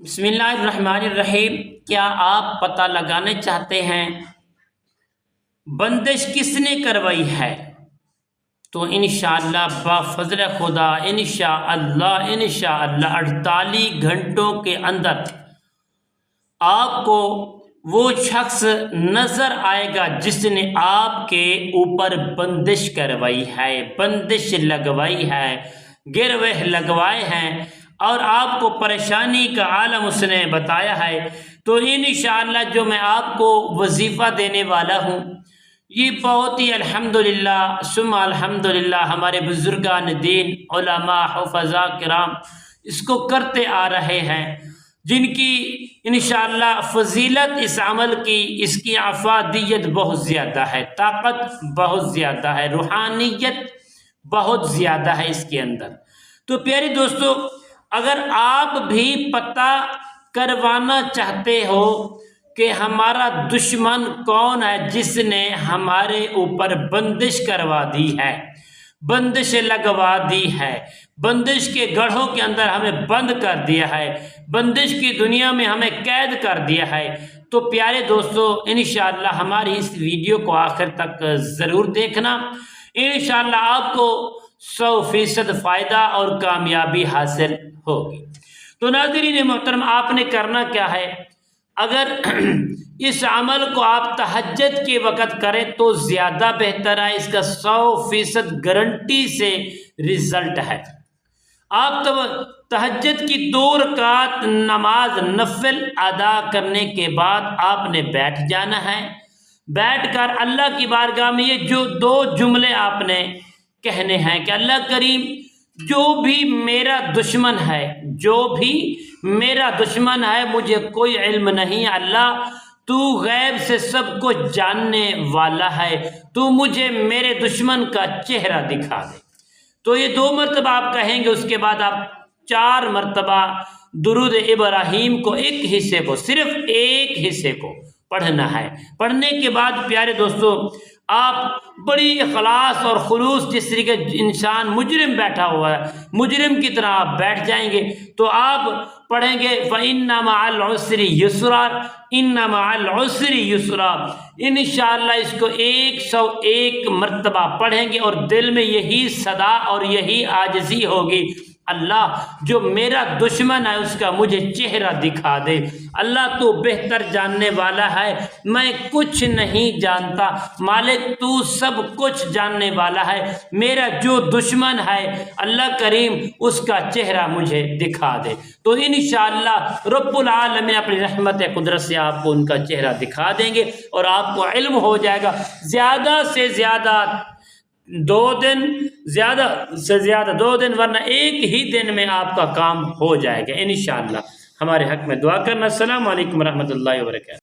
بسم اللہ الرحمن الرحیم۔ کیا آپ پتہ لگانے چاہتے ہیں بندش کس نے کروائی ہے؟ تو انشاءاللہ بفضل خدا انشاءاللہ 48 گھنٹوں کے اندر آپ کو وہ شخص نظر آئے گا جس نے آپ کے اوپر بندش کروائی ہے، بندش لگوائی ہے، گروہ لگوائے ہیں اور آپ کو پریشانی کا عالم اس نے بتایا ہے۔ تو انشاءاللہ جو میں آپ کو وظیفہ دینے والا ہوں یہ بہت ہی الحمدللہ ثم الحمدللہ ہمارے بزرگان دین علماء حفظاء کرام اس کو کرتے آ رہے ہیں، جن کی انشاءاللہ فضیلت اس عمل کی، اس کی افادیت بہت زیادہ ہے، طاقت بہت زیادہ ہے، روحانیت بہت زیادہ ہے اس کے اندر۔ تو پیارے دوستو، اگر آپ بھی پتہ کروانا چاہتے ہو کہ ہمارا دشمن کون ہے جس نے ہمارے اوپر بندش کروا دی ہے، بندش لگوا دی ہے، بندش کے گڑھوں کے اندر ہمیں بند کر دیا ہے، بندش کی دنیا میں ہمیں قید کر دیا ہے، تو پیارے دوستو انشاءاللہ ہماری اس ویڈیو کو آخر تک ضرور دیکھنا۔ انشاءاللہ آپ کو 100% فائدہ اور کامیابی حاصل ہوگی۔ تو ناظرین محترم، آپ نے کرنا کیا ہے؟ اگر اس عمل کو آپ تہجد کے وقت کریں تو زیادہ بہتر ہے، اس کا 100% گارنٹی سے رزلٹ ہے۔ آپ تہجد کی 2 رکعت نماز نفل ادا کرنے کے بعد آپ نے بیٹھ جانا ہے۔ بیٹھ کر اللہ کی بارگاہ میں یہ جو 2 جملے آپ نے کہنے ہیں کہ اللہ کریم، جو بھی میرا دشمن ہے، جو بھی میرا دشمن ہے، مجھے کوئی علم نہیں، اللہ تو غیب سے سب کچھ جاننے والا ہے، تو مجھے میرے دشمن کا چہرہ دکھا دے۔ تو یہ 2 مرتبہ آپ کہیں گے، اس کے بعد آپ 4 مرتبہ درود ابراہیم کو ایک حصے کو، صرف ایک حصے کو پڑھنا ہے۔ پڑھنے کے بعد پیارے دوستو آپ بڑی اخلاص اور خلوص، جس طریقے انسان مجرم بیٹھا ہوا ہے مجرم کی طرح آپ بیٹھ جائیں گے، تو آپ پڑھیں گے فَإِنَّ مَعَ الْعُسْرِ يُسْرًا إِنَّ مَعَ الْعُسْرِ يُسْرًا۔ انشاءاللہ اس کو 101 مرتبہ پڑھیں گے اور دل میں یہی صدا اور یہی عاجزی ہوگی، اللہ جو میرا دشمن ہے اس کا مجھے چہرہ دکھا دے، اللہ تو بہتر جاننے والا ہے، میں کچھ نہیں جانتا، مالک تو سب کچھ جاننے والا ہے، میرا جو دشمن ہے اللہ کریم اس کا چہرہ مجھے دکھا دے۔ تو انشاءاللہ رب العالمین اپنی رحمت قدرت سے آپ کو ان کا چہرہ دکھا دیں گے اور آپ کو علم ہو جائے گا۔ زیادہ سے زیادہ 2 دن، زیادہ سے زیادہ 2 دن، ورنہ ایک ہی دن میں آپ کا کام ہو جائے گا انشاءاللہ۔ ہمارے حق میں دعا کرنا۔ السلام علیکم ورحمۃ اللہ وبرکاتہ۔